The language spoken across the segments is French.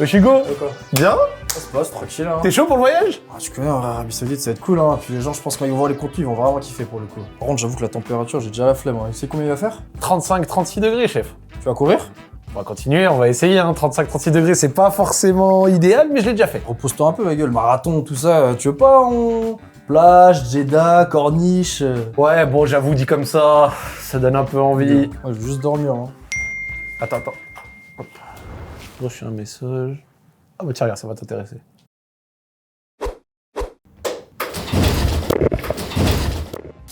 Wesh Hugo, Quoi? bien? Ça se passe, tranquille. Hein. T'es chaud pour le voyage? Tu connais, en Arabie Saoudite, ça va être cool. Hein. Puis les gens, je pense, quand ils vont voir les contenus, ils vont vraiment kiffer pour le coup. Par contre, j'avoue que la température, j'ai déjà la flemme. Hein. Tu sais combien il va faire? 35-36 degrés, chef. Tu vas courir? On va continuer, on va essayer. Hein. 35-36 degrés, c'est pas forcément idéal, mais je l'ai déjà fait. Repose-toi un peu, ma gueule. Marathon, tout ça. Tu veux pas on... Plage, Jeddah, corniche. Ouais, bon, j'avoue, dit comme ça donne un peu envie. Ouais, je veux juste dormir. Hein. Attends. Hop. Je reçu un message. Ah bah tiens, regarde, ça va t'intéresser.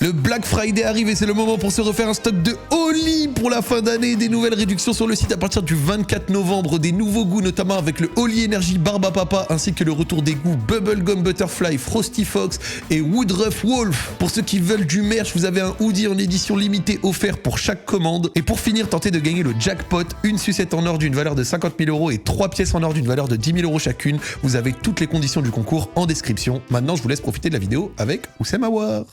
Le Black Friday arrive et c'est le moment pour se refaire un stock de Oli pour la fin d'année. Des nouvelles réductions sur le site à partir du 24 novembre. Des nouveaux goûts, notamment avec le Oli Energy Barba Papa, ainsi que le retour des goûts Bubblegum Butterfly, Frosty Fox et Woodruff Wolf. Pour ceux qui veulent du merch, vous avez un hoodie en édition limitée offert pour chaque commande. Et pour finir, tentez de gagner le jackpot, une sucette en or d'une valeur de 50 000 € et 3 pièces en or d'une valeur de 10 000 € chacune. Vous avez toutes les conditions du concours en description. Maintenant, je vous laisse profiter de la vidéo avec Oussem Aouar.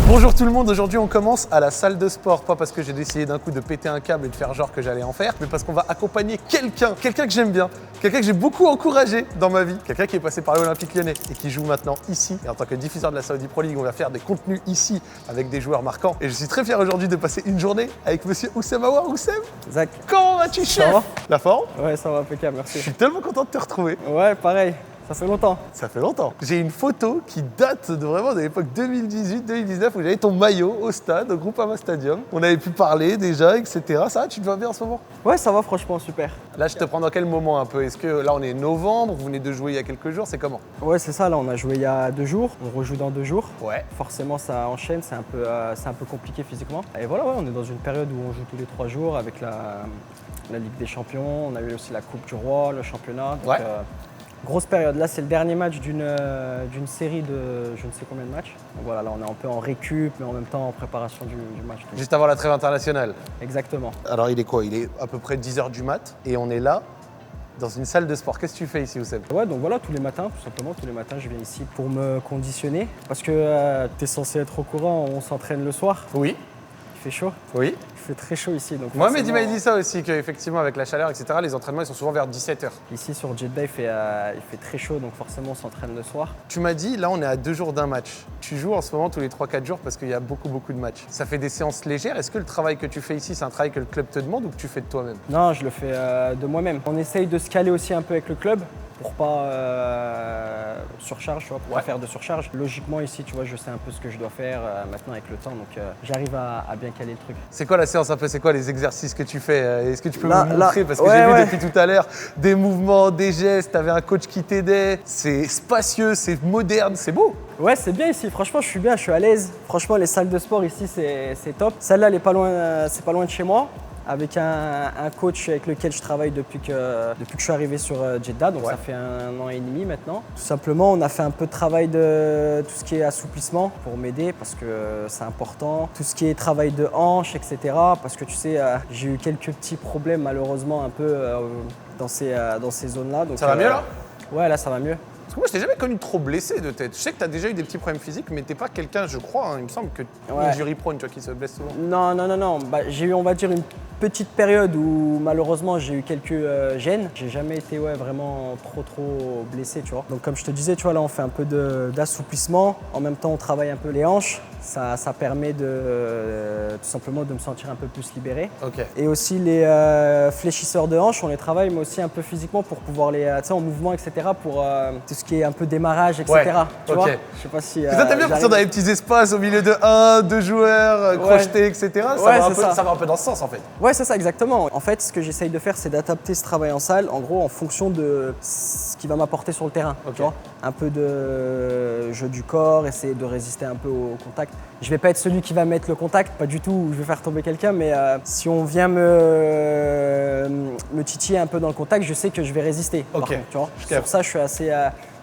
Bonjour tout le monde, aujourd'hui on commence à la salle de sport, pas parce que j'ai décidé d'un coup de péter un câble et de faire genre que j'allais en faire, mais parce qu'on va accompagner quelqu'un que j'aime bien, quelqu'un que j'ai beaucoup encouragé dans ma vie, quelqu'un qui est passé par l'Olympique Lyonnais et qui joue maintenant ici. Et en tant que diffuseur de la Saudi Pro League, on va faire des contenus ici avec des joueurs marquants. Et je suis très fier aujourd'hui de passer une journée avec monsieur Oussem Aouar. Oussem, Zach, comment vas-tu, chef? ça va? La forme? Ouais, ça va, impeccable, Je merci. suis tellement content de te retrouver. Ouais, pareil, ça fait longtemps. Ça fait longtemps. J'ai une photo qui date de vraiment de l'époque 2018-2019 où j'avais ton maillot au stade, au Groupama Stadium. On avait pu parler déjà, etc. Ça va, tu te vas bien en ce moment? Ouais, ça va, franchement, super. Là, je te prends dans quel moment un peu? Est-ce que là, on est novembre, vous venez de jouer il y a quelques jours, c'est comment? Ouais, c'est ça, là, on a joué il y a 2 jours, on rejoue dans 2 jours. Ouais. Forcément, ça enchaîne, c'est un peu compliqué physiquement. Et voilà, ouais, on est dans une période où on joue tous les 3 jours avec la Ligue des Champions. On a eu aussi la Coupe du Roi, le championnat. Donc, Ouais. Grosse période. Là, c'est le dernier match d'une série de je ne sais combien de matchs. Donc voilà, là, on est un peu en récup, mais en même temps en préparation du match. Donc, Juste avant la trêve internationale. exactement. Alors, il est quoi? Il est à peu près 10h du mat et on est là, dans une salle de sport. Qu'est-ce que tu fais ici, Oussem? Ouais, donc voilà, tous les matins, tout simplement, tous les matins, je viens ici pour me conditionner. Parce que tu es censé être au courant, on s'entraîne le soir, Oui. il fait chaud, Oui. il fait très chaud ici. Donc Mohamed, il forcément, m'a dit ça aussi, qu'effectivement, avec la chaleur, etc., les entraînements, ils sont souvent vers 17h. Ici sur Jeddah, il fait très chaud, donc forcément, on s'entraîne le soir. Tu m'as dit, là, on est à 2 jours d'un match. Tu joues en ce moment tous les 3-4 jours parce qu'il y a beaucoup de matchs. Ça fait des séances légères. Est-ce que le travail que tu fais ici, c'est un travail que le club te demande ou que tu fais de toi-même? Non, je le fais de moi-même. On essaye de se caler aussi un peu avec le club pour pas surcharge, tu vois, pour pas faire de surcharge. Logiquement, ici, tu vois, je sais un peu ce que je dois faire maintenant avec le temps, donc j'arrive à bien caler le truc. C'est quoi la séance un peu? C'est quoi les exercices que tu fais? Est-ce que tu peux Là, me montrer? Parce que ouais, j'ai vu ouais. depuis tout à l'heure des mouvements, des gestes, t'avais un coach qui t'aidait. C'est spacieux, c'est moderne, c'est beau. Ouais, c'est bien ici. Franchement, je suis bien, je suis à l'aise. Franchement, les salles de sport ici, c'est top. Celle-là, elle est pas loin, c'est pas loin de chez moi. Avec un coach avec lequel je travaille depuis que je suis arrivé sur Jeddah, donc ça fait 1 an et demi maintenant. Tout simplement, on a fait un peu de travail de tout ce qui est assouplissement pour m'aider parce que c'est important. Tout ce qui est travail de hanche, etc. Parce que tu sais, j'ai eu quelques petits problèmes malheureusement un peu dans ces zones-là. Donc, Ça va mieux là? Ouais, là ça va mieux. Parce que moi, je t'ai jamais connu trop blessé de tête. Je sais que t'as déjà eu des petits problèmes physiques, mais t'es pas quelqu'un, je crois, hein, il me semble que Ouais. injury prone, tu vois, qui se blesse souvent. Non. Bah, j'ai eu, on va dire, une petite période où malheureusement j'ai eu quelques gènes. J'ai jamais été vraiment trop blessé, tu vois. Donc comme je te disais, tu vois, là on fait un peu d'assouplissement. En même temps, on travaille un peu les hanches. Ça permet tout simplement de me sentir un peu plus libéré. Ok. Et aussi les fléchisseurs de hanches, on les travaille, mais aussi un peu physiquement pour pouvoir les, tu sais, en mouvement, etc. Pour tout ce qui est un peu démarrage, etc. Ouais, Tu ok. vois. Je sais pas si. Et toi, t'aimes bien partir dans les petits espaces au milieu de 2 joueurs, crochetés, etc. Ouais, Ça va un peu dans ce sens en fait. Ouais, c'est ça, exactement. En fait, ce que j'essaye de faire, c'est d'adapter ce travail en salle, en gros, en fonction de ce qui va m'apporter sur le terrain. Ok. Tu vois, un peu de jeu du corps, essayer de résister un peu au contact. Je vais pas être celui qui va mettre le contact, pas du tout, où je vais faire tomber quelqu'un, mais si on vient me titiller un peu dans le contact, je sais que je vais résister. Par Ok. contre, tu vois. Je capte. Sur ça, je suis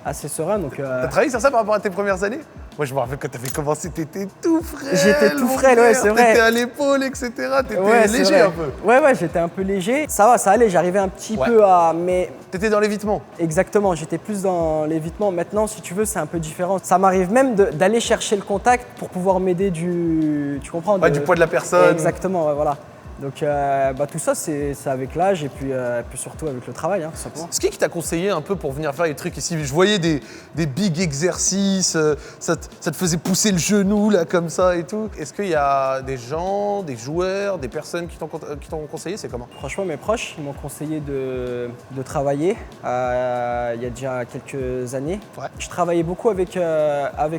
assez serein. Donc, T'as travaillé sur ça par rapport à tes premières années? Moi, je me rappelle quand t'avais commencé, t'étais tout frêle. J'étais tout mon frêle, ouais, frère. c'est vrai. T'étais à l'épaule, etc. T'étais Ouais, c'est léger vrai. un peu. Ouais, j'étais un peu léger. Ça va, ça allait, j'arrivais un petit Ouais. peu à... Mais T'étais dans l'évitement. exactement, j'étais plus dans l'évitement. Maintenant, si tu veux, c'est un peu différent. Ça m'arrive même d'aller chercher le contact pour pouvoir m'aider du... Tu comprends Ouais, du poids de la personne. Exactement, ouais, voilà. Donc tout ça, c'est avec l'âge et puis surtout avec le travail, hein, tout simplement. C'est qui t'a conseillé un peu pour venir faire les trucs ici? Je voyais des big exercices, ça te faisait pousser le genou là comme ça et tout. Est-ce qu'il y a des gens, des joueurs, des personnes qui t'ont conseillé? C'est comment? Franchement, mes proches ils m'ont conseillé de travailler il y a déjà quelques années. Ouais. Je travaillais beaucoup avec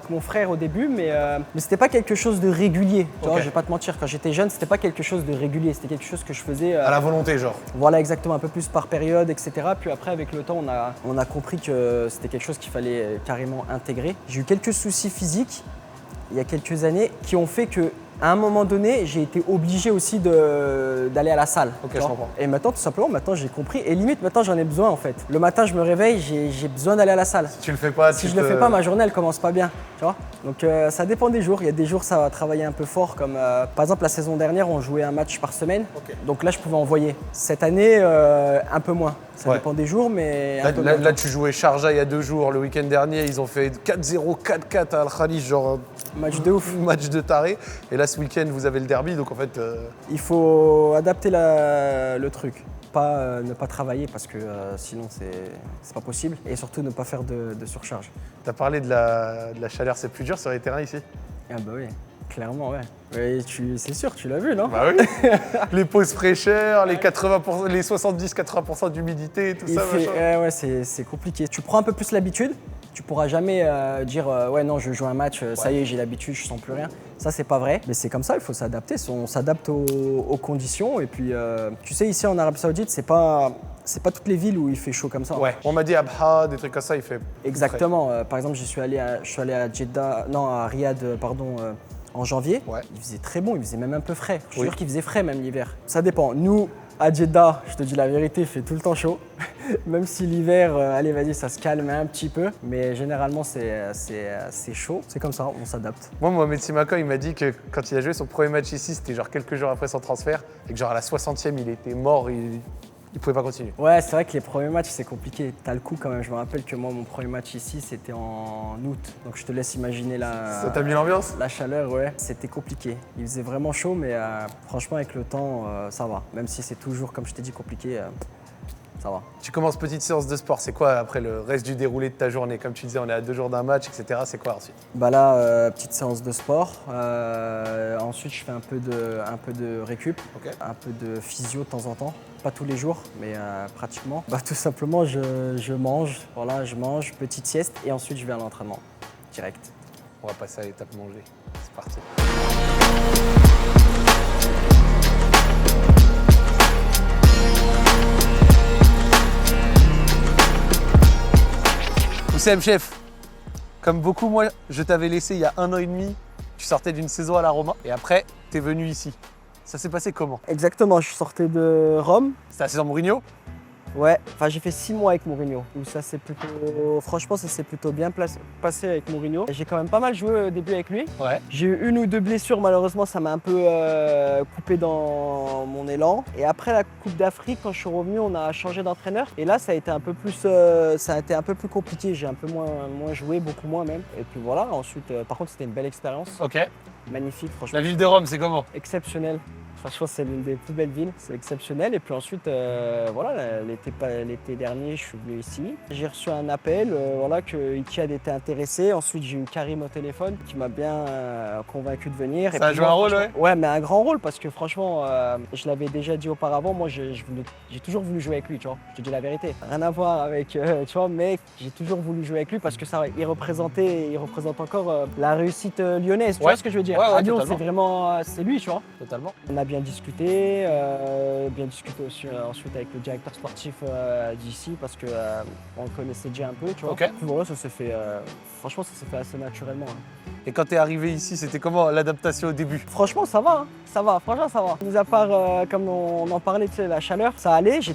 mon frère au début, mais c'était pas quelque chose de régulier. Tu vois, Ok. je vais pas te mentir, quand j'étais jeune, c'était pas quelque chose de régulier. C'était quelque chose que je faisais À la volonté, genre. voilà, exactement, un peu plus par période, etc. Puis après, avec le temps, on a compris que c'était quelque chose qu'il fallait carrément intégrer. J'ai eu quelques soucis physiques il y a quelques années qui ont fait que à un moment donné, j'ai été obligé aussi d'aller à la salle. Ok, tu je vois. comprends. Et maintenant, tout simplement, maintenant j'ai compris. Et limite, maintenant j'en ai besoin en fait. Le matin, je me réveille, j'ai besoin d'aller à la salle. Si tu le fais pas, Si je le fais pas, ma journée elle commence pas bien, tu vois. Donc ça dépend des jours. Il y a des jours ça va travailler un peu fort, comme par exemple la saison dernière on jouait un match par semaine. Ok. Donc là je pouvais envoyer. Cette année un peu moins. Ça Ouais. dépend des jours, mais un Là, peu là, moins. là, tu jouais Sharjah il y a 2 jours. Le week-end dernier, ils ont fait 4-0, 4-4 à Al-Khalij, genre Match de ouf. match de taré. Et là, ce week-end, vous avez le derby, donc en fait, Il faut adapter le truc. Pas, ne pas travailler parce que sinon c'est pas possible. Et surtout ne pas faire de surcharge. t'as parlé de la chaleur, c'est plus dur sur les terrains ici? Ah bah oui, clairement ouais. Oui, c'est sûr, tu l'as vu, non? Bah oui. Les pauses fraîcheur, les 80%, les 70-80% d'humidité et tout Il ça, fait- machin. ouais, c'est compliqué. Tu prends un peu plus l'habitude, tu pourras jamais dire ouais non je joue un match, ça y est j'ai l'habitude, je sens plus rien. Ça c'est pas vrai, mais c'est comme ça, il faut s'adapter. On s'adapte aux conditions et puis tu sais ici en Arabie Saoudite c'est pas toutes les villes où il fait chaud comme ça. Ouais, on m'a dit Abha, des trucs comme ça, il fait. Exactement. Par exemple je suis allé à Jeddah, non à Riyad pardon. En janvier, Ouais. il faisait très bon, il faisait même un peu frais. Je te Oui. jure qu'il faisait frais même l'hiver. Ça dépend. Nous, à Jeddah, je te dis la vérité, il fait tout le temps chaud. Même si l'hiver, allez vas-y, ça se calme un petit peu. Mais généralement, c'est chaud. C'est comme ça, on s'adapte. Moi, Mohamed Simakan, il m'a dit que quand il a joué son premier match ici, c'était genre quelques jours après son transfert, et que genre à la 60e, il était mort, il pouvait pas continuer. Ouais, c'est vrai que les premiers matchs, c'est compliqué. T'as le coup quand même. Je me rappelle que moi, mon premier match ici, c'était en août. Donc je te laisse imaginer Ça t'a mis l'ambiance? la chaleur, ouais. C'était compliqué. Il faisait vraiment chaud, mais franchement, avec le temps, ça va. Même si c'est toujours, comme je t'ai dit, compliqué, ça va. Tu commences petite séance de sport, c'est quoi après le reste du déroulé de ta journée? Comme tu disais, on est à 2 jours d'un match, etc. C'est quoi ensuite? Bah là, petite séance de sport. Ensuite, je fais un peu de récup, Ok. un peu de physio de temps en temps. Pas tous les jours, mais pratiquement. Bah, tout simplement, je mange. Voilà, je mange, petite sieste, et ensuite je vais à l'entraînement direct. On va passer à l'étape manger. C'est parti. Oussem, chef, comme beaucoup, moi, je t'avais laissé il y a 1 an et demi. Tu sortais d'une saison à la Roma et après, t'es venu ici. Ça s'est passé comment? Exactement, je sortais de Rome. C'était la saison Mourinho? Ouais, enfin j'ai fait 6 mois avec Mourinho. Où ça s'est plutôt, franchement, ça s'est plutôt bien passé avec Mourinho. J'ai quand même pas mal joué au début avec lui. Ouais. J'ai eu 1 ou 2 blessures, malheureusement, ça m'a un peu coupé dans mon élan. Et après la Coupe d'Afrique, quand je suis revenu, on a changé d'entraîneur. Et là, ça a été un peu plus compliqué. J'ai un peu moins joué, beaucoup moins même. Et puis voilà. Ensuite, par contre, c'était une belle expérience, Ok. magnifique, franchement. La ville de Rome, c'est comment? Exceptionnel. Franchement, c'est l'une des plus belles villes, c'est exceptionnel. Et puis ensuite, voilà, l'été dernier, je suis venu ici. J'ai reçu un appel, voilà, que Ittihad était intéressé. Ensuite, j'ai eu Karim au téléphone qui m'a bien convaincu de venir. Ça Et a puis joué moi, un rôle, franchement- Ouais, mais un grand rôle parce que franchement, je l'avais déjà dit auparavant, moi, j'ai toujours voulu jouer avec lui, tu vois. Je te dis la vérité. Rien à voir avec, tu vois, mais j'ai toujours voulu jouer avec lui parce que ça, il représente encore la réussite lyonnaise. Tu Ouais. vois ce que je veux dire? Ouais, ouais, À Lyon, totalement. c'est lui, tu vois. Totalement. On a bien bien discuté aussi ensuite avec le directeur sportif d'ici parce que on le connaissait déjà un peu, tu vois. Ok. Puis voilà, ça s'est fait, franchement, ça s'est fait assez naturellement. Hein. Et quand t'es arrivé ici, c'était comment l'adaptation au début? Franchement, ça va, hein. Ça va, franchement, ça va. Mis à part, comme on en parlait, tu sais, la chaleur, ça allait. Je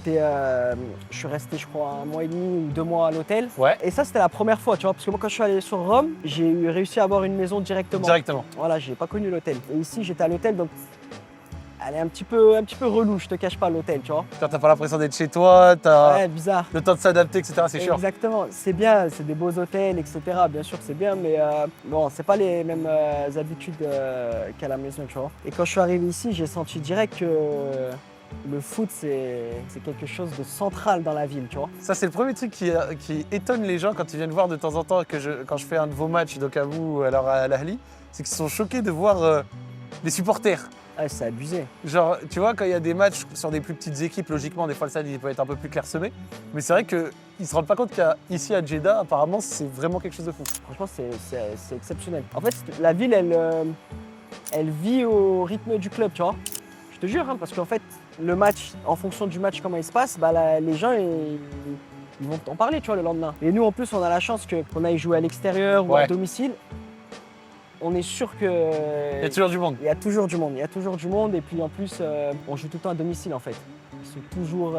suis resté, je crois, 1 mois et demi ou 2 mois à l'hôtel. Ouais. Et ça, c'était la première fois, tu vois, parce que moi, quand je suis allé sur Rome, j'ai réussi à avoir une maison directement. Directement. Voilà, j'ai pas connu l'hôtel. Et ici, j'étais à l'hôtel, donc elle est un petit peu relou, je te cache pas, l'hôtel, tu vois. Quand t'as pas l'impression d'être chez toi, t'as Ouais, bizarre. le temps de s'adapter, etc. C'est chiant. Exactement, c'est bien, c'est des beaux hôtels, etc. Bien sûr, c'est bien, mais bon, c'est pas les mêmes habitudes qu'à la maison, tu vois. Et quand je suis arrivé ici, j'ai senti direct que le foot, c'est quelque chose de central dans la ville, tu vois. Ça, c'est le premier truc qui étonne les gens quand ils viennent voir de temps en temps quand je fais un de vos matchs, donc à vous ou alors à l'Ahli, c'est qu'ils sont choqués de voir les supporters. Ah, c'est abusé. Genre, tu vois, quand il y a des matchs sur des plus petites équipes, logiquement, des fois le stade il peut être un peu plus clairsemé. Mais c'est vrai qu'ils ne se rendent pas compte qu'ici à Jeddah, apparemment, c'est vraiment quelque chose de fou. Franchement, c'est exceptionnel. En fait, la ville, elle vit au rythme du club, tu vois. Je te jure, hein, parce qu'en fait, le match, en fonction du match, comment il se passe, bah, les gens, ils vont t'en parler, tu vois, le lendemain. Et nous, en plus, on a la chance qu'on aille jouer à l'extérieur ou à domicile. On est sûr que... Il y a toujours du monde. Il y a toujours du monde, il y a toujours du monde. Et puis en plus, on joue tout le temps à domicile, en fait. C'est toujours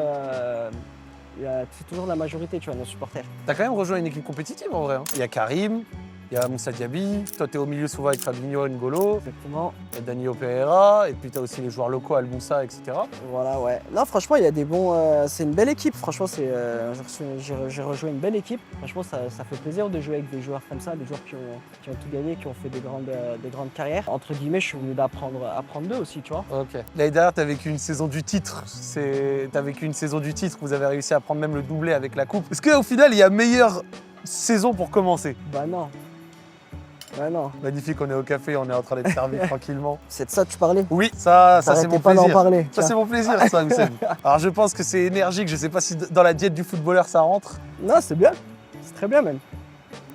la majorité, tu vois, nos supporters. T'as quand même rejoint une équipe compétitive en vrai. Hein. Il y a Karim, il y a Moussa Diaby, toi t'es au milieu souvent avec Fabinho, N'Golo, Exactement. il y a Danilo Pereira, et puis t'as aussi les joueurs locaux, Al Moussa, etc. Voilà, ouais. Non, franchement, il y a des bons... c'est une belle équipe, franchement, j'ai rejoint une belle équipe. Franchement, ça fait plaisir de jouer avec des joueurs comme ça, des joueurs qui ont tout gagné, qui ont fait des grandes carrières. Entre guillemets, je suis venu apprendre d'eux aussi, tu vois. Ok. L'année dernière, t'as vécu une saison du titre. Vous avez réussi à prendre même le doublé avec la coupe. Est-ce qu'au final, il y a meilleure saison pour commencer? Bah non. Bah non. Magnifique, on est au café, on est en train d'être servi tranquillement. C'est de ça que tu parlais? Oui, ça c'est T'arrêtais mon pas d'en plaisir. parler. Ça c'est mon plaisir, ça, Houssem. Alors je pense que c'est énergique, je sais pas si dans la diète du footballeur ça rentre. Non, c'est bien. C'est très bien même.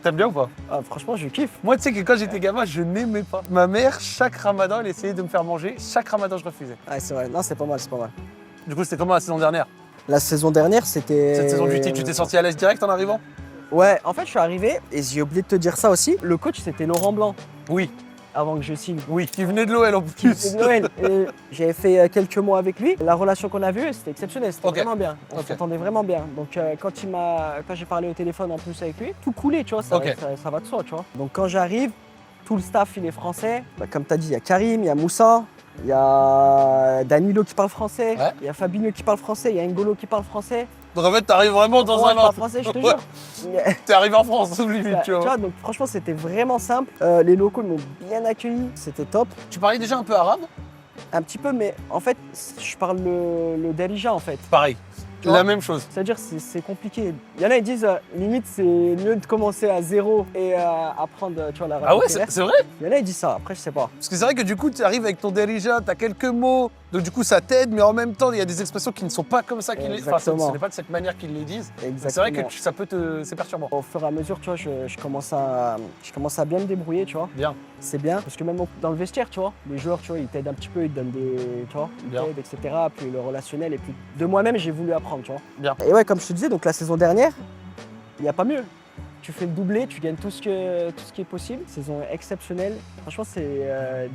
T'aimes bien ou pas? Ah, franchement, je kiffe. Moi, tu sais que quand j'étais gamin, je n'aimais pas. Ma mère, chaque ramadan, elle essayait de me faire manger. Chaque ramadan, je refusais. Ah, c'est vrai. Non, c'est pas mal, c'est pas mal. Du coup, c'était comment la saison dernière? La saison dernière, c'était... Cette saison du titre, tu t'es sorti à l'aise direct en arrivant? Ouais, en fait, je suis arrivé, et j'ai oublié de te dire ça aussi. Le coach, c'était Laurent Blanc, Oui, avant que je signe. oui. Qui venait de l'OL en plus. C'est Noël. Et j'avais fait quelques mois avec lui. La relation qu'on a vue, c'était exceptionnel. C'était Ok. vraiment bien. On Ok. s'entendait vraiment bien. Donc quand j'ai parlé au téléphone en plus avec lui, tout coulait, tu vois. Ça, Ok. ça va de soi, tu vois. Donc quand j'arrive, tout le staff, il est français. Bah, comme tu as dit, il y a Karim, il y a Moussa, il y a Danilo qui parle français, Ouais. il y a Fabinho qui parle français, il y a N'Golo qui parle français. Donc en fait, t'arrives vraiment dans Moi, un je parle an. français, je te Ouais. jure. T'es arrivé en France, limite, tu vois. Donc franchement, c'était vraiment simple. Les locaux ils m'ont bien accueilli, c'était top. Tu parlais déjà un peu arabe? Un petit peu, mais en fait, je parle le Darija en fait. Pareil. Tu vois. La même chose. C'est-à-dire c'est compliqué. Il y en a, ils disent limite c'est mieux de commencer à zéro et apprendre, tu vois, l'arabe. Ah ouais, populaire. c'est vrai? Il y en a, ils disent ça. Après, je sais pas. Parce que c'est vrai que du coup, tu arrives avec ton derija, t'as quelques mots, donc du coup ça t'aide, mais en même temps, il y a des expressions qui ne sont pas comme ça qu'ils les... Enfin, ce Exactement. n'est pas de cette manière qu'ils les disent. Donc Exactement. c'est vrai que ça peut te... C'est perturbant. Au fur et à mesure, tu vois, je commence à bien me débrouiller, tu vois. Bien. C'est bien. Parce que même dans le vestiaire, tu vois, les joueurs, tu vois, ils t'aident un petit peu, ils te donnent des, tu vois, ils Bien. t'aident, etc. Puis le relationnel, et puis de moi-même, j'ai voulu apprendre, tu vois. Bien. Et ouais, comme je te disais, donc la saison dernière, il n'y a pas mieux. Tu fais le doublé, tu gagnes tout ce qui est possible. Saison exceptionnelle. Franchement, c'est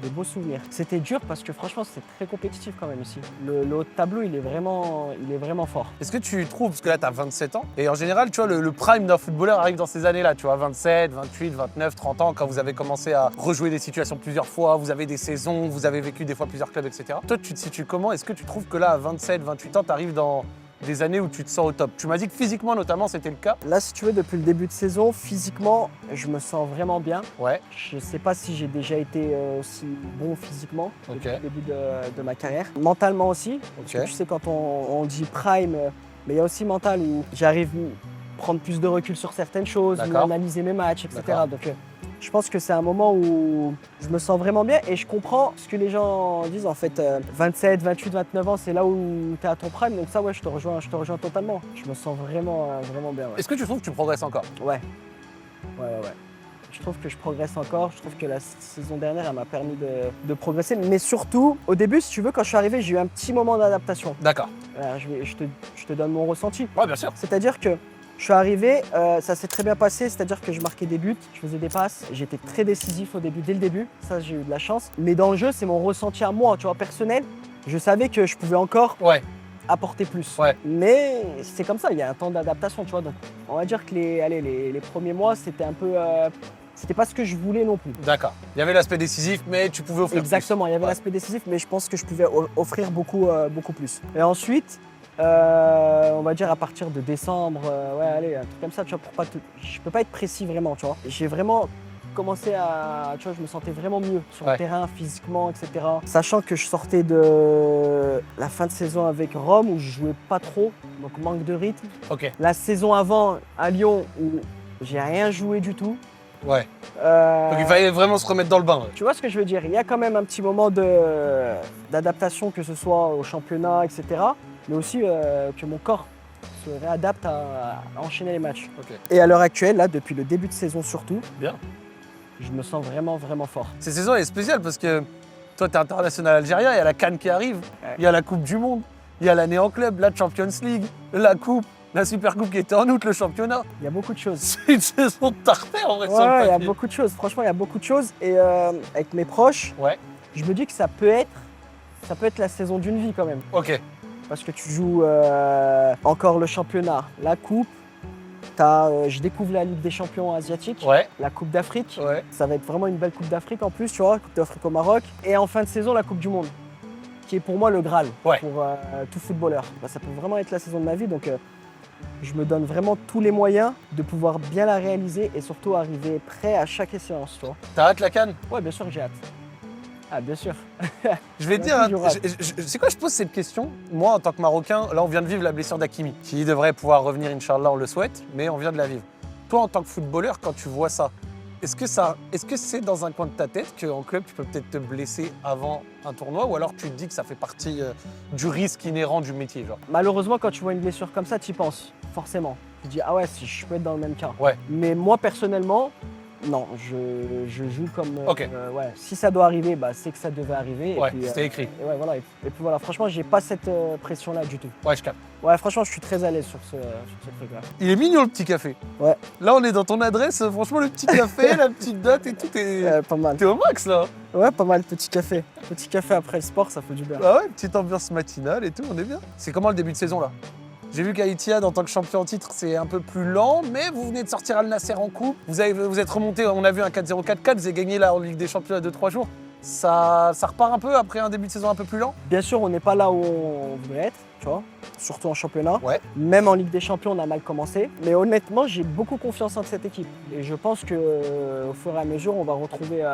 des beaux souvenirs. C'était dur parce que franchement, c'est très compétitif quand même ici. Le haut de tableau, il est vraiment fort. Est-ce que tu trouves, parce que là, tu as 27 ans, et en général, tu vois, le prime d'un footballeur arrive dans ces années-là, tu vois, 27, 28, 29, 30 ans, quand vous avez commencé à rejouer des situations plusieurs fois, vous avez des saisons, vous avez vécu des fois plusieurs clubs, etc. Toi, tu te situes comment? Est-ce que tu trouves que là, à 27, 28 ans, tu arrives dans des années où tu te sens au top? Tu m'as dit que physiquement, notamment, c'était le cas. Là, si tu veux, depuis le début de saison, physiquement, je me sens vraiment bien. Ouais. Je sais pas si j'ai déjà été aussi bon physiquement depuis Ok. le début de ma carrière. Mentalement aussi. Parce que tu sais, quand on dit prime, mais il y a aussi mental où j'arrive à prendre plus de recul sur certaines choses, D'accord. analyser mes matchs, etc. D'accord. Donc, je pense que c'est un moment où je me sens vraiment bien et je comprends ce que les gens disent. En fait, 27, 28, 29 ans, c'est là où tu es à ton prime. Donc ça, ouais, je te rejoins totalement. Je me sens vraiment bien. Ouais. Est-ce que tu trouves que tu progresses encore? Ouais. Je trouve que je progresse encore. Je trouve que la saison dernière, elle m'a permis de progresser. Mais surtout, au début, si tu veux, quand je suis arrivé, j'ai eu un petit moment d'adaptation. D'accord. Je te donne mon ressenti. Ouais, bien sûr. C'est-à-dire que je suis arrivé, ça s'est très bien passé, c'est-à-dire que je marquais des buts, je faisais des passes, j'étais très décisif au début, dès le début, ça j'ai eu de la chance. Mais dans le jeu, c'est mon ressenti à moi, tu vois, personnel. Je savais que je pouvais encore Ouais. apporter plus. Ouais. Mais c'est comme ça, il y a un temps d'adaptation, tu vois. Donc on va dire que les premiers mois, c'était un peu... c'était pas ce que je voulais non plus. D'accord. Il y avait l'aspect décisif, mais tu pouvais offrir Exactement, il y avait Ouais. l'aspect décisif, mais je pense que je pouvais offrir beaucoup plus. Et ensuite, on va dire à partir de décembre, ouais, allez, un truc comme ça, tu vois, je peux pas être précis vraiment, tu vois. J'ai vraiment commencé à, tu vois, je me sentais vraiment mieux sur Ouais. le terrain, physiquement, etc. Sachant que je sortais de la fin de saison avec Rome, où je jouais pas trop, donc manque de rythme. Ok. La saison avant, à Lyon, où j'ai rien joué du tout. Ouais. Donc il fallait vraiment se remettre dans le bain. Ouais. Tu vois ce que je veux dire? Il y a quand même un petit moment d'adaptation, que ce soit au championnat, etc. Mais aussi que mon corps se réadapte à enchaîner les matchs. Ok. Et à l'heure actuelle, là, depuis le début de saison surtout, Bien. je me sens vraiment, vraiment fort. Cette saison elle est spéciale parce que toi, tu es international algérien, il y a la CAN qui arrive, Ouais. il y a la Coupe du Monde, il y a l'année en club, la Champions League, la Coupe, la Super Coupe qui était en août, le championnat. Il y a beaucoup de choses. C'est une saison de tartare en vrai sur le Ouais, il y a papier. beaucoup de choses. Franchement, il y a beaucoup de choses. Et avec mes proches, Ouais. je me dis que ça peut être la saison d'une vie quand même. Ok. Parce que tu joues encore le championnat, la coupe. Je découvre la Ligue des champions asiatiques, Ouais. la Coupe d'Afrique. Ouais. Ça va être vraiment une belle Coupe d'Afrique en plus, tu vois, Coupe d'Afrique au Maroc. Et en fin de saison, la Coupe du Monde, qui est pour moi le Graal Ouais. pour tout footballeur. Bah, ça peut vraiment être la saison de ma vie, donc je me donne vraiment tous les moyens de pouvoir bien la réaliser et surtout arriver prêt à chaque séance, tu vois. T'as hâte la CAN? Ouais, bien sûr que j'ai hâte. Ah, bien sûr. Je vais te Ouais, dire, hein, toujours hâte. c'est quoi je pose cette question? Moi, en tant que Marocain, là, on vient de vivre la blessure d'Hakimi, qui devrait pouvoir revenir, Inch'Allah, on le souhaite, mais on vient de la vivre. Toi, en tant que footballeur, quand tu vois ça, est-ce que c'est dans un coin de ta tête qu'en club, tu peux peut-être te blesser avant un tournoi, ou alors tu te dis que ça fait partie du risque inhérent du métier, genre? Malheureusement, quand tu vois une blessure comme ça, tu y penses, forcément. Tu te dis, ah ouais, si je peux être dans le même cas. Ouais. Mais moi, personnellement, non, je joue comme. Ok. Ouais. Si ça doit arriver, bah, c'est que ça devait arriver. Ouais, et puis, c'était écrit. et ouais, voilà. Et puis voilà, franchement, j'ai pas cette pression-là du tout. Ouais, je capte. Ouais, franchement, je suis très à l'aise sur ce truc-là. Il est mignon, le petit café. Ouais. Là, on est dans ton adresse, franchement, le petit café, la petite date et tout, Pas mal. t'es au max, là. Ouais, pas mal, petit café. Petit café après le sport, ça fait du bien. Ah ouais, petite ambiance matinale et tout, on est bien. C'est comment le début de saison là? J'ai vu qu'à Etihad, en tant que champion en titre, c'est un peu plus lent, mais vous venez de sortir Al Nasser en coupe. Vous êtes remonté, on a vu un 4-0, 4-4, vous avez gagné là en Ligue des Champions à 2-3 jours. Ça repart un peu après un début de saison un peu plus lent? Bien sûr, on n'est pas là où on voudrait être, tu vois, surtout en championnat. Ouais. Même en Ligue des Champions, on a mal commencé. Mais honnêtement, j'ai beaucoup confiance en cette équipe. Et je pense qu'au fur et à mesure, on va retrouver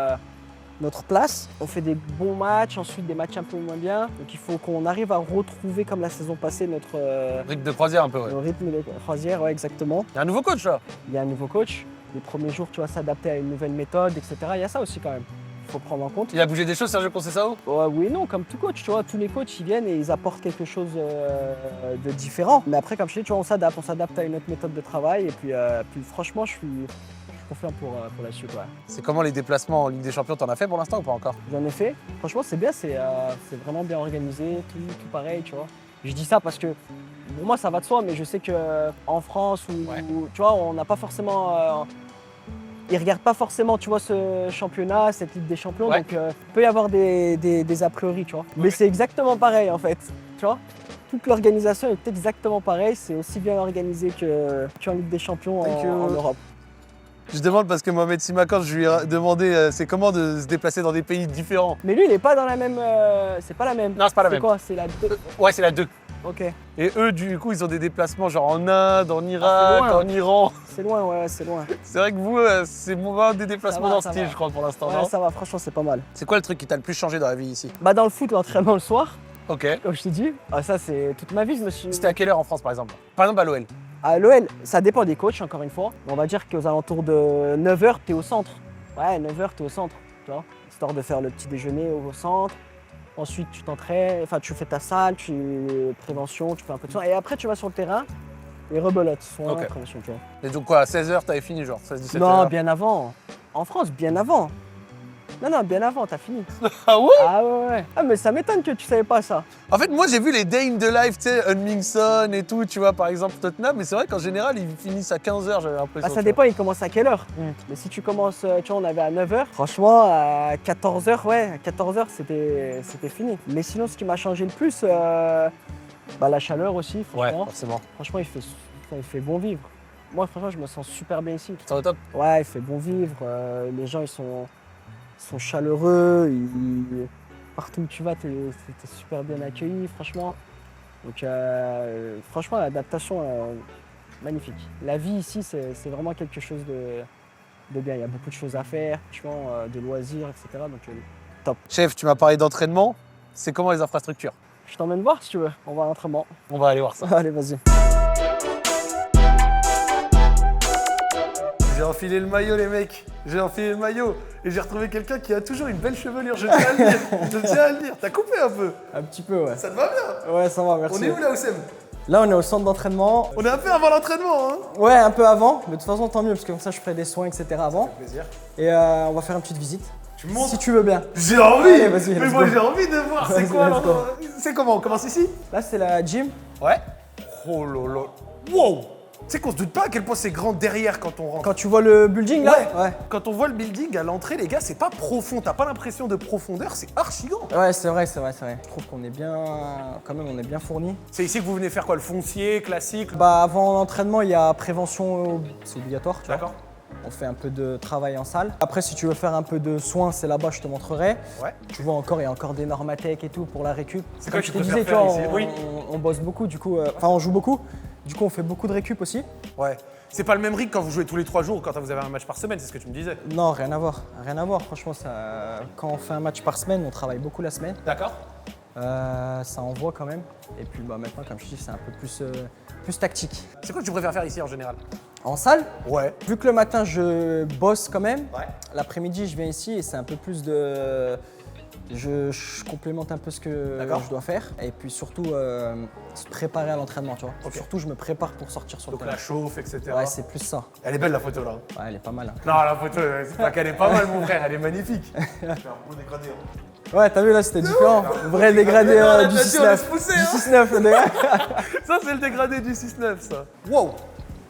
notre place. On fait des bons matchs, ensuite des matchs un peu moins bien. Donc il faut qu'on arrive à retrouver, comme la saison passée, notre Rythme de croisière un peu, ouais. rythme de croisière, ouais, exactement. Il y a un nouveau coach là. Il y a un nouveau coach. Les premiers jours, tu vois, s'adapter à une nouvelle méthode, etc. Il y a ça aussi quand même. Il faut prendre en compte. Il a bougé des choses, Sergio Conceição? Oui et non, comme tout coach, tu vois, tous les coachs, ils viennent et ils apportent quelque chose de différent. Mais après, comme je te dis, tu vois, on s'adapte à une autre méthode de travail. Et puis franchement, je suis confiant pour la suite, ouais. C'est comment les déplacements en Ligue des Champions? T'en as fait pour l'instant ou pas encore? J'en ai fait. Franchement, c'est bien, c'est vraiment bien organisé, tout pareil, tu vois. Je dis ça parce que pour moi, ça va de soi, mais je sais qu'en France, Ouais. tu vois, on n'a pas forcément... ils regardent pas forcément, tu vois, ce championnat, cette Ligue des Champions, Ouais. donc il peut y avoir des a priori, tu vois. Mais c'est exactement pareil, en fait, tu vois. Toute l'organisation est exactement pareille, c'est aussi bien organisé qu'en Ligue des Champions Thank you. en Europe. Je demande parce que Mohamed Simakan, je lui ai demandé c'est comment de se déplacer dans des pays différents. Mais lui, il est pas dans la même... c'est pas la même. Non, c'est pas la même. C'est quoi? C'est la 2. Ouais, c'est la 2. Ok. Et eux, du coup, ils ont des déplacements genre en Inde, en Ah, Irak, c'est loin. en Iran. C'est loin, ouais, c'est loin. C'est vrai que vous, c'est moins des déplacements Ça va, dans ce ça style, va. je crois, pour l'instant, Ouais, non? ça va, franchement, c'est pas mal. C'est quoi le truc qui t'a le plus changé dans la vie ici? Bah, dans le foot, l'entraînement le soir, Ok. comme je t'ai dit, ça, c'est toute ma vie, je me suis... C'était à quelle heure en France, par exemple? Par exemple, à l'OL. À l'OL, ça dépend des coachs, encore une fois. On va dire qu'aux alentours de 9h, t'es au centre. Ouais, 9h, t'es au centre, tu vois. Histoire de faire le petit déjeuner au centre. Ensuite, tu t'entraînes, enfin, tu fais ta salle, prévention, tu fais un peu de soin. Et après, tu vas sur le terrain et rebelote. Soin, Ok. prévention, tu vois. Et donc quoi, à 16h, t'avais fini, genre 16-17h? Non, bien avant. En France, bien avant. Non, bien avant, t'as fini. Ah ouais? Ah ouais. Ah, mais ça m'étonne que tu savais pas ça. En fait, moi, j'ai vu les Day in the Life, tu sais, Hunmingson et tout, tu vois, par exemple, Tottenham, mais c'est vrai qu'en général, ils finissent à 15h, j'avais l'impression. Ah, ça tu dépend, il commence à quelle heure. Mais si tu commences, tu vois, on avait à 9h. Franchement, à 14h, ouais, à 14h, c'était fini. Mais sinon, ce qui m'a changé le plus, la chaleur aussi, vois. Ouais, franchement. forcément. Franchement, il fait bon vivre. Moi, franchement, je me sens super bien ici. C'est au top. Ouais, il fait bon vivre. Les gens, ils sont chaleureux. Partout où tu vas, t'es super bien accueilli, franchement. Donc, franchement, l'adaptation, magnifique. La vie ici, c'est vraiment quelque chose de bien. Il y a beaucoup de choses à faire, franchement, de loisirs, etc. Donc, top. Chef, tu m'as parlé d'entraînement. C'est comment les infrastructures? Je t'emmène voir si tu veux. On va à l'entraînement. On va aller voir ça. Allez, vas-y. J'ai enfilé le maillot, les mecs. J'ai enfilé le maillot. Et j'ai retrouvé quelqu'un qui a toujours une belle chevelure. Je tiens à le dire. Je tiens à le dire. T'as coupé un peu. Un petit peu, ouais. Ça te va bien? Ouais, ça va, merci. On est où là, Oussem? Là, on est au centre d'entraînement. On est un peu avant l'entraînement, hein? Ouais, un peu avant. Mais de toute façon, tant mieux, parce que comme ça, je ferai des soins, etc. avant. Plaisir. Et on va faire une petite visite. Tu me montres? Si tu veux bien. J'ai envie. Allez, vas-y, mais let's moi, go. j'ai envie de voir. C'est Vas-y, quoi let's alors? C'est comment? On commence ici? Là, c'est la gym. Ouais. Oh là là. Wow. Tu sais qu'on se doute pas à quel point c'est grand derrière quand on rentre. Quand tu vois le building, là. Ouais. Quand on voit le building à l'entrée, les gars, c'est pas profond. T'as pas l'impression de profondeur, c'est archi grand. Ouais, c'est vrai. Je trouve qu'on est bien, quand même, on est bien fourni. C'est ici que vous venez faire quoi? Le foncier, classique? Avant l'entraînement, il y a prévention, c'est obligatoire, tu vois. D'accord. On fait un peu de travail en salle. Après, si tu veux faire un peu de soins, c'est là-bas, je te montrerai. Ouais. Tu vois encore, il y a encore des normatech et tout pour la récup. C'est quoi que je tu te préfères disais, tu faire vois, ici? Oui. on bosse beaucoup, du coup, on joue beaucoup. Du coup, on fait beaucoup de récup aussi. Ouais. C'est pas le même rythme quand vous jouez tous les 3 jours ou quand vous avez un match par semaine, c'est ce que tu me disais. Non, rien à voir. Rien à voir. Franchement, quand on fait un match par semaine, on travaille beaucoup la semaine. D'accord. Ça envoie quand même. Et puis maintenant, comme je dis, c'est un peu plus tactique. C'est quoi que tu préfères faire ici en général? En salle, Ouais. vu que le matin, je bosse quand même, Ouais. l'après-midi, je viens ici et c'est un peu plus de... Je complémente un peu ce que D'accord. je dois faire. Et puis surtout, se préparer à l'entraînement, tu vois. Ok. Surtout, je me prépare pour sortir sur le Donc terrain. la chauffe, etc. Ouais, c'est plus ça. Elle est belle la photo là. Ouais, elle est pas mal. Hein. Non, la photo, c'est pas qu'elle est pas mal, mon frère, elle est magnifique. C'est un beau dégradé. Ouais, t'as vu là, c'était différent. Vrai dégradé Non, la du nature laisse 6-9. pousser, Du hein. 6-9, d'ailleurs. Ça, c'est le dégradé du 6-9, ça. Wow.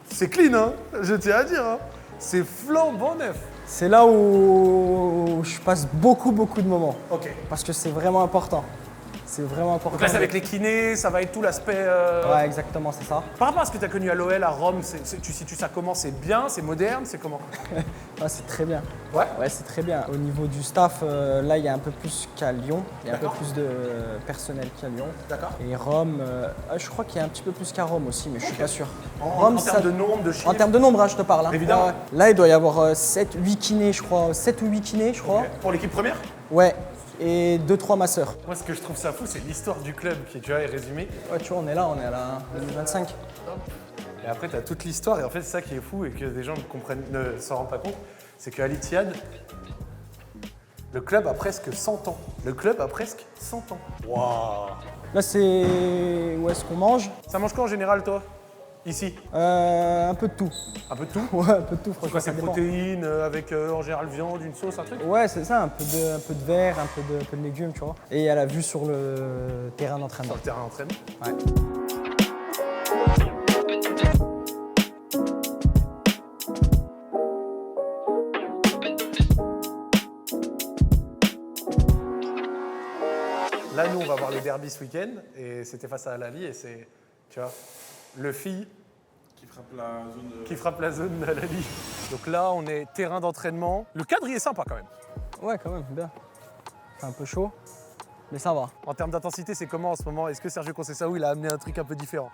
C'est clean, hein. Je tiens à dire, hein. C'est flambant neuf. C'est là où je passe beaucoup de moments. Ok. Parce que c'est vraiment important. C'est vraiment important. Donc là, c'est avec les kinés, ça va être tout l'aspect. Ouais, exactement, c'est ça. Par rapport à ce que tu as connu à l'OL, à Rome, tu situes ça comment? C'est bien, c'est moderne, c'est comment? Ouais, c'est très bien. Ouais. Ouais, c'est très bien. Au niveau du staff, là, il y a un peu plus qu'à Lyon. Il y a un peu D'accord. plus de personnel qu'à Lyon. D'accord. Et Rome, je crois qu'il y a un petit peu plus qu'à Rome aussi, mais je suis pas sûr. En termes de nombre, de chiffres. En termes de nombre, hein, je te parle. Hein. Évidemment. Ouais. Là, il doit y avoir 7-8 kinés, je crois. 7 ou 8 kinés, je crois. Ok. Pour l'équipe première? Ouais. Et 2-3 masseurs. Moi, ce que je trouve ça fou, c'est l'histoire du club qui, tu vois, est résumée. Ouais, tu vois, on est à la 2025. Et après, tu as toute l'histoire. Et en fait, c'est ça qui est fou et que des gens ne s'en rendent pas compte. C'est qu'à l'Etihad, le club a presque 100 ans. Le club a presque 100 ans. Waouh! Là, c'est où est-ce qu'on mange. Ça mange quoi en général, toi? Ici? Un peu de tout. Un peu de tout? Ouais, un peu de tout, C'est franchement. quoi, ça c'est dépend. protéines avec en général viande, une sauce, un truc? Ouais, c'est ça, un peu de verre, un peu de légumes, tu vois. Et il y a la vue sur le terrain d'entraînement. Sur le terrain d'entraînement. Ouais. Là, nous, on va voir le derby ce week-end et c'était face à Al-Ahly et c'est, tu vois, le FI qui frappe la zone d'Al-Ahly. Donc là, on est terrain d'entraînement. Le cadre, il est sympa quand même. Ouais, quand même, bien. C'est un peu chaud, mais ça va. En termes d'intensité, c'est comment en ce moment? Est-ce que Sergio Conceição, il a amené un truc un peu différent?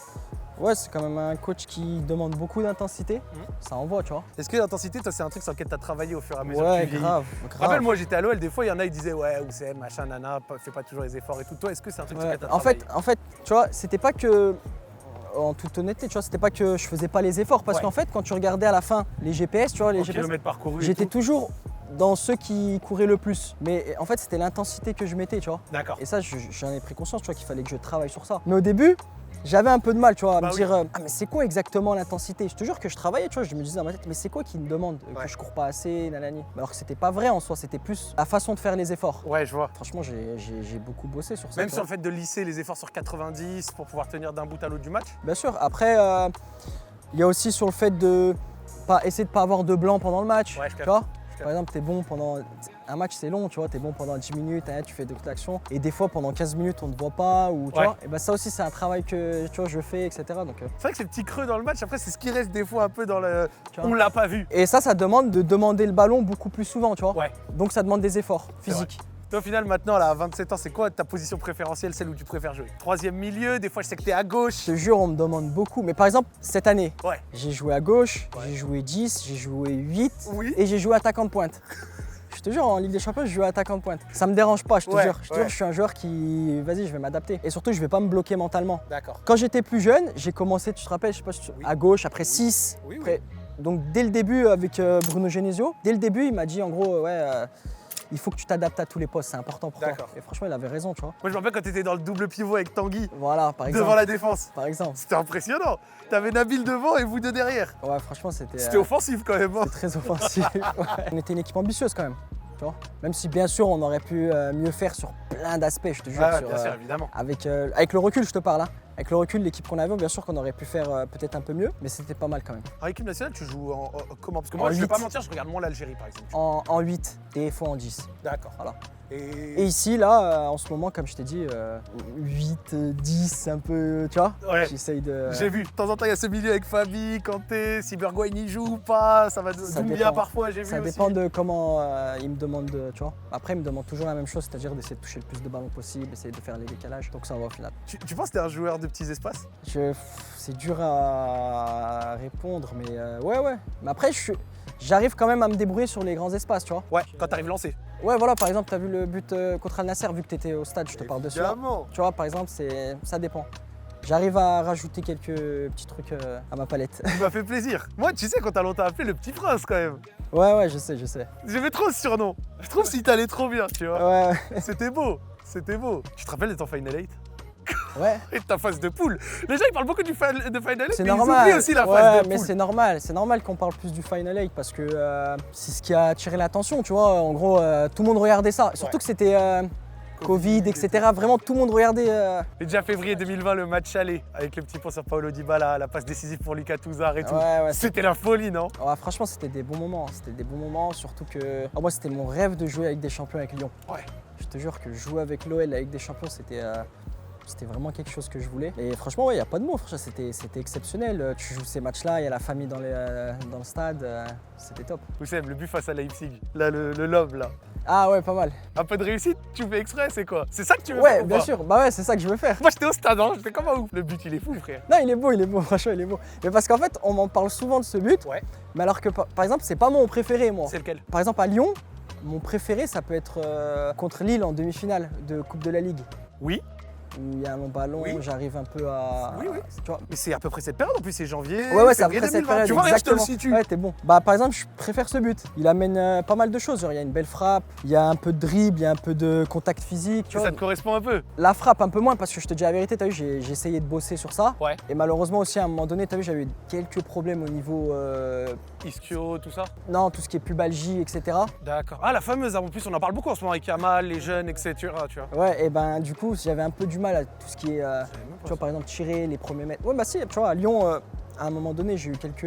Ouais, c'est quand même un coach qui demande beaucoup d'intensité. Ça envoie, tu vois. Est-ce que l'intensité, toi, c'est un truc sur lequel tu as travaillé au fur et à mesure que Ouais, tu vieillis? grave. Rappelle-moi, j'étais à l'OL, des fois, il y en a, ils disaient ouais, Oussem, machin, nana, fais pas toujours les efforts et tout. Toi, est-ce que c'est un truc sur Ouais. lequel tu as travaillé? En fait, tu vois, c'était pas que, en toute honnêteté, tu vois, c'était pas que je faisais pas les efforts. Parce Ouais. qu'en fait, quand tu regardais à la fin les GPS, tu vois, les Au GPS, kilomètre parcouru et j'étais tout. toujours dans ceux qui couraient le plus. Mais en fait, c'était l'intensité que je mettais, tu vois. D'accord. Et ça, j'en ai pris conscience, tu vois, qu'il fallait que je travaille sur ça. Mais au début, j'avais un peu de mal, tu vois, à Bah me oui. dire ah mais c'est quoi exactement l'intensité? Je te jure que je travaillais, tu vois, je me disais dans ma tête mais c'est quoi qui me demande Ouais. que je cours pas assez, nanani. Alors que c'était pas vrai en soi, c'était plus la façon de faire les efforts. Ouais, je vois. Franchement, j'ai beaucoup bossé sur ça. Même tu sur vois. le fait de lisser les efforts sur 90 pour pouvoir tenir d'un bout à l'autre du match. Bien sûr. Après, il y a aussi sur le fait de essayer de pas avoir de blanc pendant le match. Ouais, je tu capte. vois. Je capte. Par exemple, t'es bon pendant. Un match, c'est long, tu vois, t'es bon pendant 10 minutes, hein, tu fais d'autres actions. Et des fois, pendant 15 minutes, on ne te voit pas. Ou, tu Ouais. vois. Et ben, ça aussi, c'est un travail que tu vois, je fais, etc. Donc, C'est vrai que ces petits creux dans le match, après, c'est ce qui reste des fois un peu dans le. tu vois. On l'a pas vu. Et ça demande de demander le ballon beaucoup plus souvent, tu vois. Ouais. Donc, ça demande des efforts C'est vrai. physiques. Toi, au final, maintenant, là, à 27 ans, c'est quoi ta position préférentielle, celle où tu préfères jouer? Troisième milieu, des fois, je sais que t'es à gauche. Je te jure, on me demande beaucoup. Mais par exemple, cette année, Ouais. j'ai joué à gauche, Ouais. j'ai joué 10, j'ai joué 8 Oui. et j'ai joué attaquant de pointe. Je te jure, en Ligue des Champions, je joue attaquant de pointe. Ça me dérange pas, je te Ouais, jure. Je te ouais. jure, je suis un joueur qui, vas-y, je vais m'adapter. Et surtout, je vais pas me bloquer mentalement. D'accord. Quand j'étais plus jeune, j'ai commencé, tu te rappelles, je sais pas, Oui. à gauche, après 6. Oui, oui. Après, donc dès le début avec Bruno Genesio, dès le début, il m'a dit en gros, il faut que tu t'adaptes à tous les postes, c'est important pour toi. D'accord. Et franchement, il avait raison, tu vois. Moi, je me rappelle quand t'étais dans le double pivot avec Tanguy Voilà, par exemple. devant la défense. Par exemple. C'était impressionnant. T'avais Nabil devant et vous deux derrière. Ouais, franchement, c'était C'était offensif quand même. Hein. très offensif. Ouais. On était une équipe ambitieuse quand même, tu vois. Même si bien sûr, on aurait pu mieux faire sur plein d'aspects, je te jure. Ah, sur, bien sûr, évidemment. avec le recul, je te parle. Hein. Avec le recul, l'équipe qu'on avait, bien sûr qu'on aurait pu faire peut-être un peu mieux, mais c'était pas mal quand même. En équipe nationale, tu joues en comment? Parce que En moi, je vais 8. pas mentir, je regarde moins l'Algérie par exemple. En 8, des fois en 10. D'accord. Voilà. Et... Et ici, là, en ce moment, comme je t'ai dit, 8, 10, un peu, tu vois. Ouais. J'essaye de. J'ai vu, de temps en temps, il y a ce milieu avec Fabi, Kanté, si Bergwijn y joue ou pas, ça va Ça Doumbia dépend. parfois, j'ai vu Ça aussi. dépend de comment il me demande, tu vois. Après, il me demande toujours la même chose, c'est-à-dire d'essayer de toucher le plus de ballons possible, essayer de faire les décalages. Donc ça va au final. Tu penses que t'es un joueur de petits espaces? C'est dur à répondre, mais ouais. Mais après, j'arrive quand même à me débrouiller sur les grands espaces, tu vois. Ouais, quand t'arrives lancé. Ouais, voilà, par exemple, t'as vu le but contre Al Nasser, vu que t'étais au stade, je te parle de cela. Évidemment. Tu vois, par exemple, ça dépend. J'arrive à rajouter quelques petits trucs à ma palette. Il m'a fait plaisir. Moi, tu sais, quand t'as longtemps appelé le petit prince quand même. Ouais, je sais. J'aimais trop ce surnom. Je trouve qu'il t'allait trop bien, tu vois. Ouais. C'était beau. C'était beau. Tu te rappelles de ton Final 8 Ouais. et de ta phase de poule? Les gens, ils parlent beaucoup de Final 8, C'est mais ils normal. oublient aussi la ouais, phase de mais poule. c'est normal. C'est normal qu'on parle plus du Final 8 parce que c'est ce qui a attiré l'attention, tu vois. En gros, tout le monde regardait ça. Surtout Ouais. que c'était Covid, etc. Vraiment, tout le monde regardait. Et déjà février 2020, le match aller avec le petit point sur Paulo Dybala, la passe décisive pour Lucas Touzard et tout. Ouais, C'était la folie, non? Ouais, franchement, c'était des bons moments. Surtout que moi, c'était mon rêve de jouer avec des champions avec Lyon. Ouais. Je te jure que jouer avec l'OL, avec des champions, c'était vraiment quelque chose que je voulais. Et franchement, il n'y a pas de mots. Franchement, c'était exceptionnel. Tu joues ces matchs-là, il y a la famille dans le stade. C'était top. Oussem, le but face à Leipzig, là, le lob, là. Ah ouais, pas mal. Un peu de réussite, tu fais exprès, c'est quoi? C'est ça que tu veux faire Ouais, ou bien pas? sûr. Bah ouais, c'est ça que je veux faire. Moi, j'étais au stade, hein, j'étais comme un ouf. Le but, il est fou, frère. Non, il est beau. Franchement, il est beau. Mais parce qu'en fait, on m'en parle souvent de ce but. Ouais. Mais alors que, par exemple, c'est pas mon préféré, moi. C'est lequel? Par exemple, à Lyon, mon préféré, ça peut être contre Lille en demi-finale de Coupe de la Ligue. Oui. Où il y a un long ballon, Oui. j'arrive un peu à. Oui. Tu vois. Mais c'est à peu près cette période, en plus, c'est janvier. Ouais, c'est février après cette 2020. période. Tu vois, regarde, je te le exactement. situe. Ouais, t'es bon. Bah, par exemple, je préfère ce but. Il amène pas mal de choses. Genre, il y a une belle frappe, il y a un peu de dribble, il y a un peu de contact physique. Tu Et vois. ça te correspond un peu. La frappe, un peu moins, parce que je te dis la vérité, t'as vu, j'ai essayé de bosser sur ça. Ouais. Et malheureusement aussi, à un moment donné, t'as vu, j'avais eu quelques problèmes au niveau. Ischio, tout ça. Non, tout ce qui est pubalgie, etc. D'accord. Ah, la fameuse, en plus, on en parle beaucoup en ce moment avec Yamal, les jeunes, etc. Tu vois. Ouais, et ben du coup, j'avais un peu du mal à tout ce qui est. Tu vois, par exemple, tirer les premiers mètres. Ouais, bah si, tu vois, à Lyon, à un moment donné, j'ai eu quelques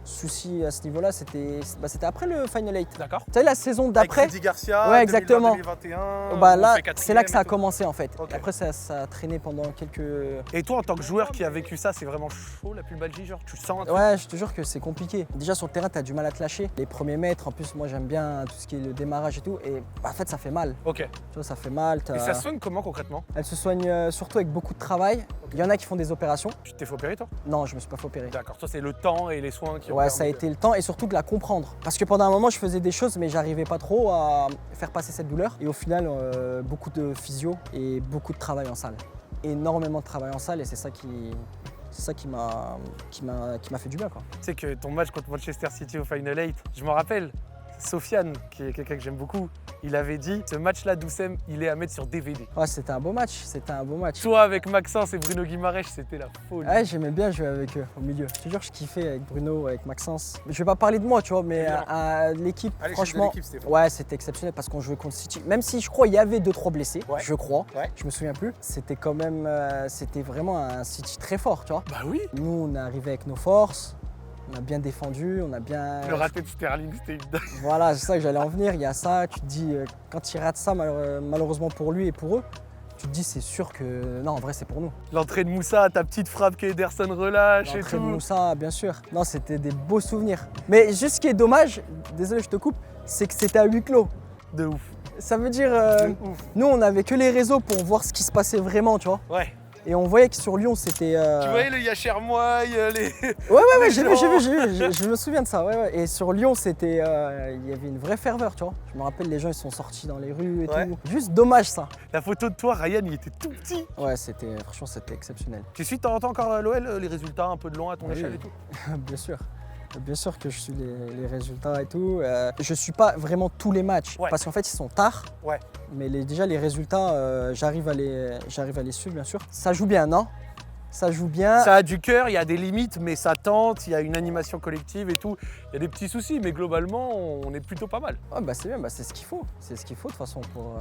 soucis à ce niveau-là. C'était après le Final 8. D'accord. Tu sais, la saison d'après. Avec Rudy Garcia, Ouais, exactement. 2021. Bah on là, fait quatrième c'est là que ça a et tout. commencé en fait. Ok. Et après, ça a traîné pendant quelques. Et toi, en tant que joueur qui a vécu ça, c'est vraiment chaud la pubalgie, genre tu sens un truc? Ouais, je te jure que c'est compliqué. Déjà sur le terrain, t'as du mal à te lâcher. Les premiers mètres, en plus, moi j'aime bien tout ce qui est le démarrage et tout. Et bah, en fait, ça fait mal. Ok. Tu vois, ça fait mal. Et ça se soigne comment concrètement? Elle se soigne surtout avec beaucoup de travail. Il y en a qui font des opérations. Tu t'es fait opérer toi? Non, je me suis pas fait opérer. D'accord, toi c'est le temps et les soins qui ont Ouais, permis ça a de- été le temps et surtout de la comprendre. Parce que pendant un moment, je faisais des choses, mais j'arrivais pas trop à faire passer cette douleur. Et au final, beaucoup de physio et beaucoup de travail en salle. Énormément de travail en salle et c'est ça qui m'a fait du bien, quoi. Tu sais que ton match contre Manchester City au Final 8, je m'en rappelle, Sofiane, qui est quelqu'un que j'aime beaucoup, il avait dit ce match-là d'Oussem, il est à mettre sur DVD. Ouais, c'était un beau match, c'était un beau match. Toi avec Maxence et Bruno Guimaraes, c'était la folie. Ouais, j'aimais bien jouer avec eux au milieu. Je te jure, je kiffais avec Bruno, avec Maxence. Je vais pas parler de moi, tu vois, mais l'équipe, franchement, ouais, c'était exceptionnel parce qu'on jouait contre City. Même si je crois il y avait 2-3 blessés, je crois, je me souviens plus. C'était quand même, c'était vraiment un City très fort, tu vois. Bah oui. Nous, on est arrivé avec nos forces. On a bien défendu, on a bien... Le raté de Sterling, c'était une dingue. Voilà, c'est ça que j'allais en venir. Il y a ça, tu te dis, quand il rate ça, malheureusement pour lui et pour eux, tu te dis, c'est sûr que... Non, en vrai, c'est pour nous. L'entrée de Moussa, ta petite frappe qu'Ederson relâche et L'entrée tout. de Moussa, bien sûr. Non, c'était des beaux souvenirs. Mais juste ce qui est dommage, désolé, je te coupe, c'est que c'était à huis clos. De ouf. Ça veut dire, De ouf. nous, on avait que les réseaux pour voir ce qui se passait vraiment, tu vois. Ouais. Et on voyait que sur Lyon, c'était... Tu voyais le Yacher Moy, les... Ouais, j'ai vu, gens. je me souviens de ça, ouais. Et sur Lyon, c'était... Il y avait une vraie ferveur, tu vois. Je me rappelle, les gens, ils sont sortis dans les rues et tout. Juste dommage, ça. La photo de toi, Ryan, il était tout petit. Ouais, franchement, c'était exceptionnel. Tu suis de temps en temps encore l'OL, les résultats un peu de loin à ton Oui. échelle et tout. Bien sûr. Bien sûr que je suis les résultats et tout. Je suis pas vraiment tous les matchs parce qu'en fait ils sont tard. Ouais. Mais déjà les résultats, j'arrive à les suivre bien sûr. Ça joue bien, non? Ça joue bien. Ça a du cœur, il y a des limites, mais ça tente, il y a une animation collective et tout. Il y a des petits soucis, mais globalement, on est plutôt pas mal. Ouais, bah c'est bien, c'est ce qu'il faut. C'est ce qu'il faut de toute façon pour.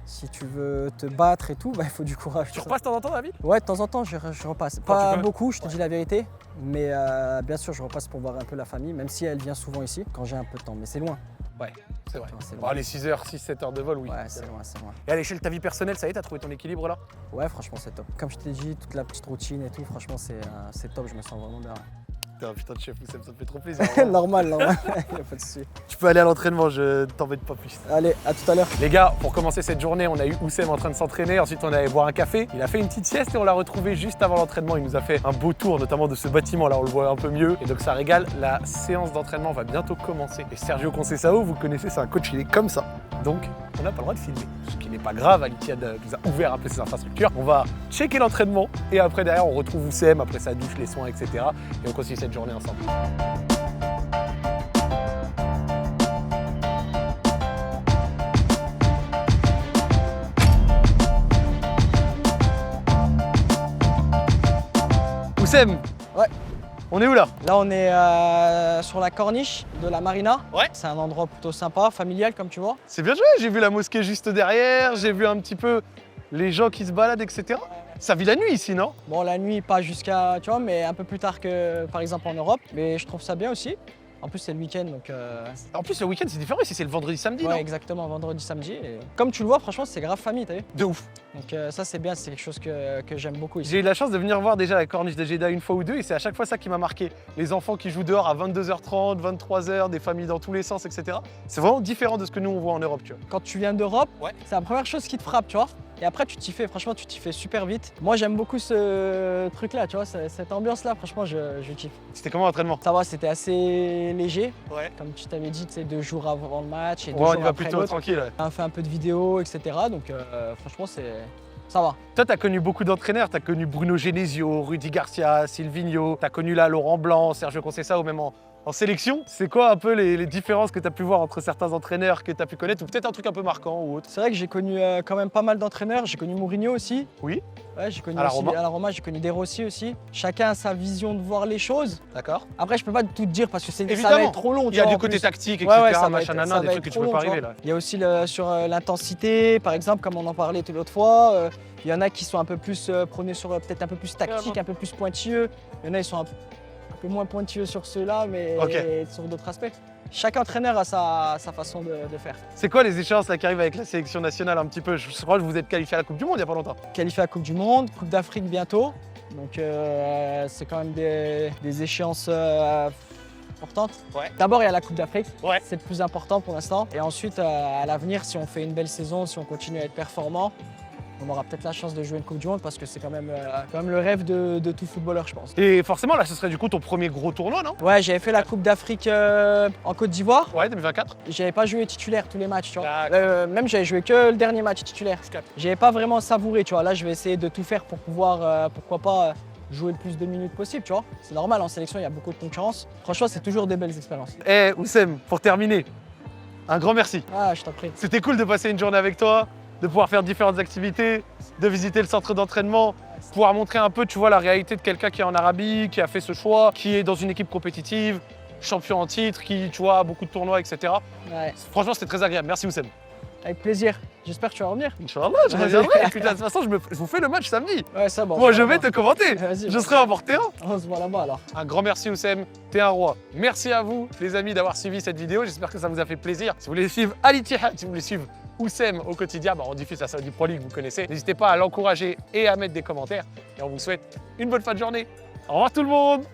Si tu veux te battre et tout, bah il faut du courage. Tu repasses de temps en temps, David? Ouais, de temps en temps, je repasse. Quand Pas tu peux. beaucoup, je te dis la vérité. Mais bien sûr, je repasse pour voir un peu la famille, même si elle vient souvent ici, quand j'ai un peu de temps. Mais c'est loin. Ouais, c'est vrai. C'est Bon, loin. les 6 heures de vol, oui. Ouais, c'est loin, c'est loin. Et à l'échelle de ta vie personnelle, ça y est, t'as trouvé ton équilibre là? Ouais, franchement, c'est top. Comme je t'ai dit, toute la petite routine et tout, franchement, c'est top. Je me sens vraiment bien. T'es un putain de chef, Oussem, ça me fait trop plaisir. normal, y a pas de souci. Tu peux aller à l'entraînement, je t'embête pas plus. Allez, à tout à l'heure. Les gars, pour commencer cette journée, on a eu Oussem en train de s'entraîner, ensuite on est allé boire un café. Il a fait une petite sieste et on l'a retrouvé juste avant l'entraînement. Il nous a fait un beau tour, notamment de ce bâtiment, là on le voit un peu mieux. Et donc ça régale, la séance d'entraînement va bientôt commencer. Et Sergio Conceição, vous le connaissez, c'est un coach, il est comme ça. Donc on n'a pas le droit de filmer, ce qui n'est pas grave, Al-Ittihad nous a ouvert un peu ses infrastructures. On va checker l'entraînement et après derrière on retrouve Oussem, après sa douche, les soins, etc. Et on continue cette journée ensemble. Oussem, Ouais. On est où là? Là, on est sur la corniche de la marina. Ouais. C'est un endroit plutôt sympa, familial, comme tu vois. C'est bien joué, j'ai vu la mosquée juste derrière, j'ai vu un petit peu les gens qui se baladent, etc. Ça vit la nuit ici, non? Bon, la nuit, pas jusqu'à, tu vois, mais un peu plus tard que, par exemple, en Europe. Mais je trouve ça bien aussi. En plus, c'est le week-end, donc... En plus, le week-end, c'est différent ici, c'est le vendredi, samedi, ouais, non? exactement, vendredi, samedi. Et comme tu le vois, franchement, c'est grave famille, t'as vu? De ouf. Donc ça, c'est bien, c'est quelque chose que j'aime beaucoup ici. J'ai eu la chance de venir voir déjà la corniche de Jeddah une fois ou deux et c'est à chaque fois ça qui m'a marqué. Les enfants qui jouent dehors à 22h30, 23h, des familles dans tous les sens, etc. C'est vraiment différent de ce que nous on voit en Europe, tu vois. Quand tu viens d'Europe, Ouais. c'est la première chose qui te frappe, tu vois. Et après, tu t'y fais, franchement, tu t'y fais super vite. Moi, j'aime beaucoup ce truc-là, tu vois, cette ambiance-là, franchement, je kiffe. C'était comment l'entraînement? Ça va, c'était assez léger. Ouais. Comme tu t'avais dit, tu sais, 2 jours avant le match et 2 Ouais, on jours y va après plutôt l'autre. tranquille. Ouais. On a fait un peu de vidéos, etc. Donc, franchement, ça va. Toi, t'as connu beaucoup d'entraîneurs. T'as connu Bruno Genesio, Rudy Garcia, Silvinho. T'as connu là Laurent Blanc, Sergio Conceição ou même en sélection. C'est quoi un peu les différences que t'as pu voir entre certains entraîneurs que t'as pu connaître ou peut-être un truc un peu marquant ou autre? C'est vrai que j'ai connu quand même pas mal d'entraîneurs. J'ai connu Mourinho aussi. Oui. Ouais, j'ai connu À la aussi Roma. à la Roma, j'ai connu De Rossi aussi. Chacun a sa vision de voir les choses. D'accord. Après, je peux pas tout te dire parce que ça va Évidemment. être trop long. Il y a tu vois, du en côté plus. tactique, Ouais, etc. ça va machin, être- nanan, ça des va trucs que être tu trop peux pas long, tu arriver vois. là. Il y a aussi sur l'intensité, par exemple, comme on en parlait toute l'autre fois. Il y en a qui sont un peu plus prônés sur peut-être un peu plus tactique, un peu plus pointilleux. Il y en a qui sont un peu moins pointilleux sur ceux-là, mais Ok. sur d'autres aspects. Chaque entraîneur a sa façon de faire. C'est quoi les échéances là qui arrivent avec la sélection nationale un petit peu? Je crois que vous êtes qualifié à la Coupe du Monde il y a pas longtemps. Qualifié à la Coupe du Monde, Coupe d'Afrique bientôt. Donc c'est quand même des échéances importantes. Ouais. D'abord, il y a la Coupe d'Afrique. Ouais. C'est le plus important pour l'instant. Et ensuite, à l'avenir, si on fait une belle saison, si on continue à être performant, on aura peut-être la chance de jouer une Coupe du Monde parce que c'est quand même le rêve de tout footballeur, je pense. Et forcément là ce serait du coup ton premier gros tournoi, non? Ouais, j'avais fait la Coupe d'Afrique en Côte d'Ivoire. Ouais, 2024. J'avais pas joué titulaire tous les matchs, tu vois. D'accord. Même j'avais joué que le dernier match titulaire. Je capte. J'avais pas vraiment savouré, tu vois. Là, je vais essayer de tout faire pour pouvoir, pourquoi pas, jouer le plus de minutes possible, tu vois. C'est normal, en sélection, il y a beaucoup de concurrence. Franchement, c'est toujours des belles expériences. Eh Oussem, pour terminer, Un grand merci. Ah, je t'en prie. C'était cool de passer une journée avec toi, de pouvoir faire différentes activités, de visiter le centre d'entraînement, pouvoir montrer un peu, tu vois, la réalité de quelqu'un qui est en Arabie, qui a fait ce choix, qui est dans une équipe compétitive, champion en titre, qui, tu vois, a beaucoup de tournois, etc. Ouais, Franchement, c'était très agréable. Merci Oussem. avec plaisir. J'espère que tu vas revenir. Inch'Allah, je reviendrai. Et puis de toute façon, je vous fais le match samedi. Ouais, ça bon. Moi, je vais te commenter. Vas-y, Je serai en bord-terrain. on se voit là-bas alors. Un grand merci Oussem, t'es un roi. Merci à vous les amis d'avoir suivi cette vidéo, j'espère que ça vous a fait plaisir. Si vous voulez suivre Al Ittihad, si vous voulez suivre Oussem au quotidien, on diffuse la Saudi Pro League, vous connaissez. N'hésitez pas à l'encourager et à mettre des commentaires. Et on vous souhaite une bonne fin de journée. Au revoir tout le monde.